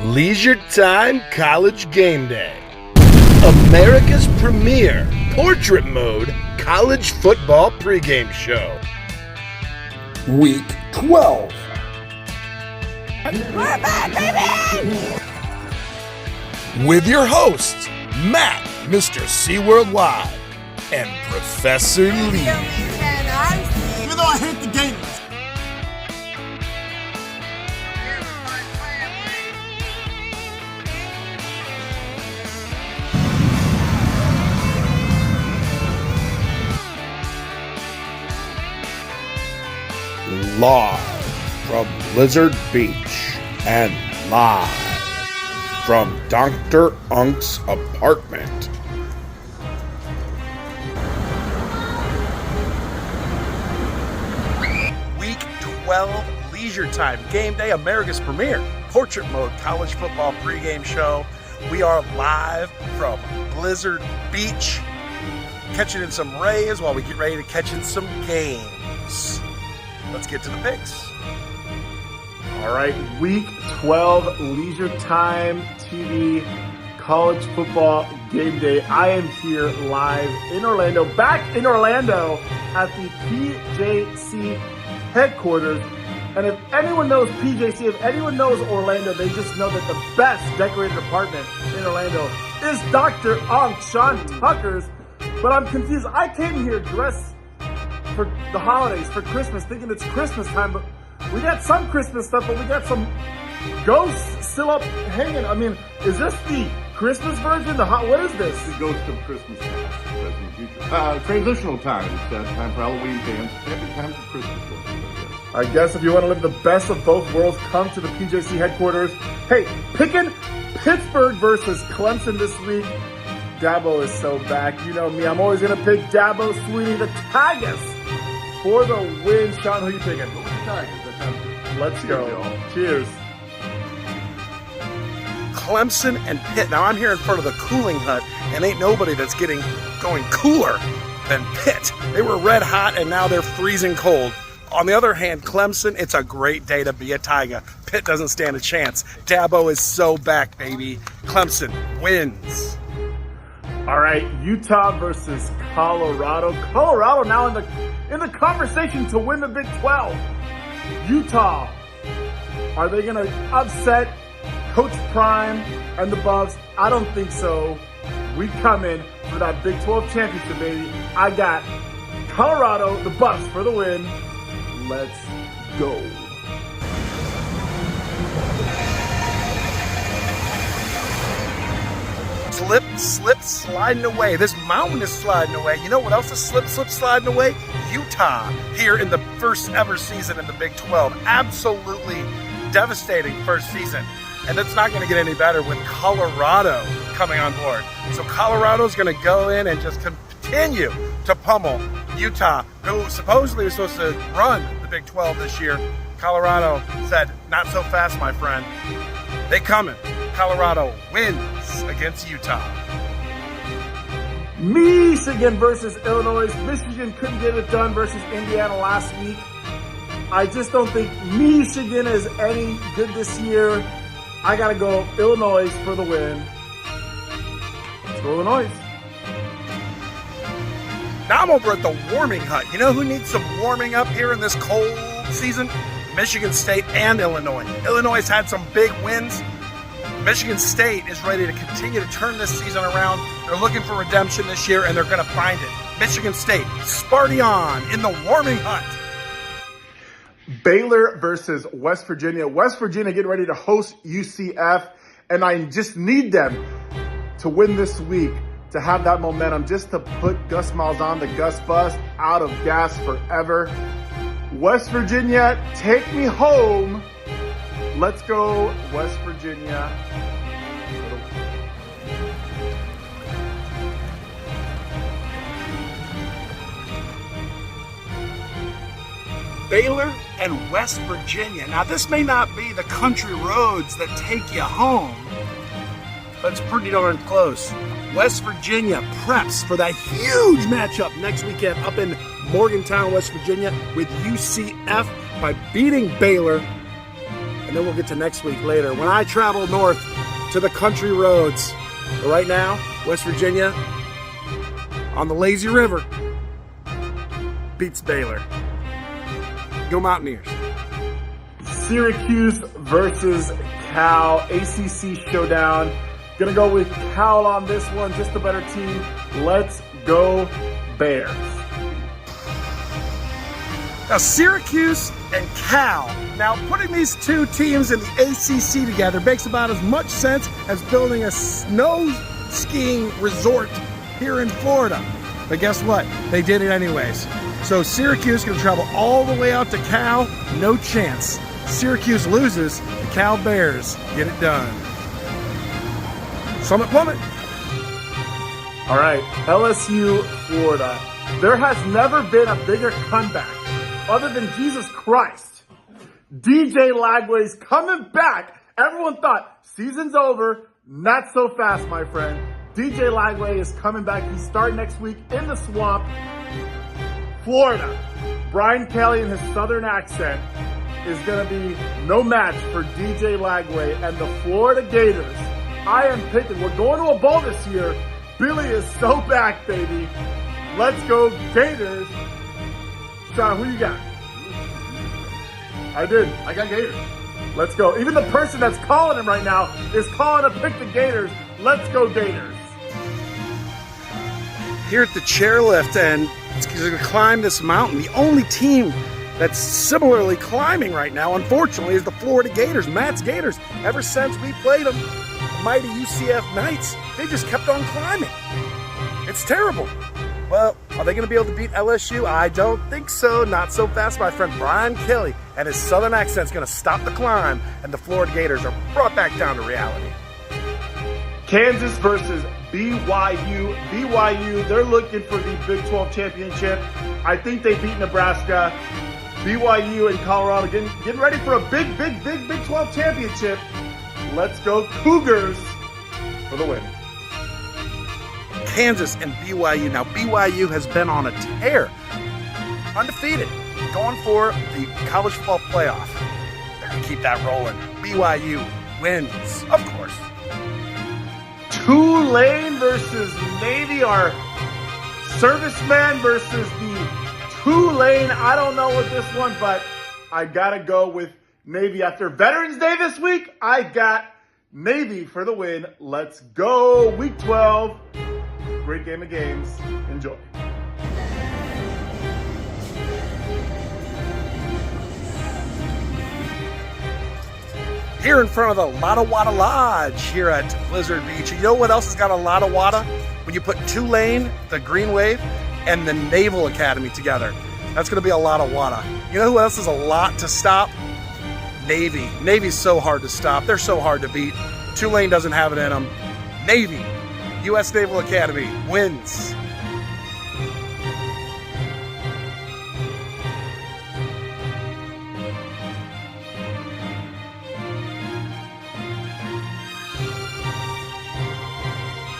Leisure Time College Game Day. America's premier portrait mode college football pregame show. Week 12. We're back, baby! With your hosts, Matt, Mr. C Worldwide, and Professor Lee. Even though I hate the Gators. Live from Blizzard Beach and live from Dr. Unk's apartment. Week 12 Leisure Time Game Day, America's premier portrait mode college football pregame show. We are live from Blizzard Beach, catching in some rays while we get ready to catch in some games. Let's get to the picks. All right, Week 12 Leisure Time TV College Football Game Day. I am here live in Orlando, back in Orlando at the PJC headquarters. And if anyone knows PJC, if anyone knows Orlando, they just know that the best decorated apartment in Orlando is Dr. Sean Tucker's. But I'm confused. I came here dressed for the holidays, for Christmas, thinking it's Christmas time, but we got some Christmas stuff, but we got some ghosts still up hanging. I mean, is this the Christmas version? What is this? The ghost of Christmas past, present, and future. Transitional time. It's time for Halloween dance. Every time for Christmas. I guess if you want to live the best of both worlds, come to the PJC headquarters. Hey, picking Pittsburgh versus Clemson this week. Dabo is so back. You know me. I'm always going to pick Dabo Swinney, the Tigers, for the win. Sean, who you picking? Go with the Tigers. That sounds good. Let's go. Y'all. Cheers. Clemson and Pitt. Now I'm here in front of the cooling hut, and ain't nobody that's going cooler than Pitt. They were red hot, and now they're freezing cold. On the other hand, Clemson, it's a great day to be a Tiger. Pitt doesn't stand a chance. Dabo is so back, baby. Clemson wins. All right, Utah versus Colorado. Colorado now in the conversation to win the Big 12. Utah, are they going to upset Coach Prime and the Buffs? I don't think so. We come in for that Big 12 championship, baby. I got Colorado, the Buffs for the win. Let's go. Slip, sliding away. This mountain is sliding away. You know what else is slip, sliding away? Utah, here in the first ever season in the Big 12. Absolutely devastating first season. And it's not going to get any better with Colorado coming on board. So Colorado's going to go in and just continue to pummel Utah, who supposedly was supposed to run the Big 12 this year. Colorado said, not so fast, my friend. They coming. Colorado wins against Utah. Michigan versus Illinois. Michigan couldn't get it done versus Indiana last week. I just don't think Michigan is any good this year. I got to go Illinois for the win. Let's go Illinois. Now I'm over at the warming hut. You know who needs some warming up here in this cold season? Michigan State and Illinois. Illinois has had some big wins. Michigan State is ready to continue to turn this season around. They're looking for redemption this year, and they're going to find it. Michigan State, Sparty on in the warming hut. Baylor versus West Virginia. West Virginia getting ready to host UCF, and I just need them to win this week to have that momentum, just to put Gus Malzahn, the Gus Bus, out of gas forever. West Virginia, take me home. Let's go West Virginia. Baylor and West Virginia. Now, this may not be the country roads that take you home, but it's pretty darn close. West Virginia preps for that huge matchup next weekend up in Morgantown, West Virginia, with UCF by beating Baylor and then we'll get to next week later. When I travel north to the country roads, but right now, West Virginia, on the lazy river, beats Baylor. Go Mountaineers. Syracuse versus Cal, ACC showdown. Gonna go with Cal on this one, just the better team. Let's go Bears. Now, Syracuse and Cal. Now, putting these two teams in the ACC together makes about as much sense as building a snow skiing resort here in Florida. But guess what? They did it anyways. So Syracuse going to travel all the way out to Cal. No chance. Syracuse loses. The Cal Bears get it done. Summit Plummet. All right, LSU, Florida. There has never been a bigger comeback other than Jesus Christ. DJ Lagway's coming back. Everyone thought season's over. Not so fast, my friend. DJ Lagway is coming back. He's starting next week in the Swamp. Florida. Brian Kelly and his southern accent is going to be no match for DJ Lagway and the Florida Gators. I am picking. We're going to a bowl this year. Billy is so back, baby. Let's go Gators. Sean, who you got? I did. I got Gators. Let's go. Even the person that's calling him right now is calling to pick the Gators. Let's go Gators. Here at the chairlift, and it's going to climb this mountain. The only team that's similarly climbing right now, unfortunately, is the Florida Gators. Matt's Gators. Ever since we played them, mighty UCF Knights, they just kept on climbing. It's terrible. Well, are they going to be able to beat LSU? I don't think so. Not so fast. My friend Brian Kelly and his southern accent is going to stop the climb, and the Florida Gators are brought back down to reality. Kansas versus BYU. BYU, they're looking for the Big 12 championship. I think they beat Nebraska. BYU and Colorado getting ready for a big 12 championship. Let's go Cougars for the win. Kansas and BYU. Now, BYU has been on a tear. Undefeated. Going for the college football playoff. They're going to keep that rolling. BYU wins, of course. Tulane versus Navy, our serviceman versus the Tulane. I don't know with this one, but I got to go with Navy. After Veterans Day this week, I got Navy for the win. Let's go. Week 12. Great game of games. Enjoy. Here in front of the Lotta Wada Lodge here at Blizzard Beach. You know what else has got a Lotta Wada? When you put Tulane, the Green Wave, and the Naval Academy together. That's going to be a lot of Wada. You know who else is a lot to stop? Navy. Navy's so hard to stop. They're so hard to beat. Tulane doesn't have it in them. Navy, U.S. Naval Academy wins.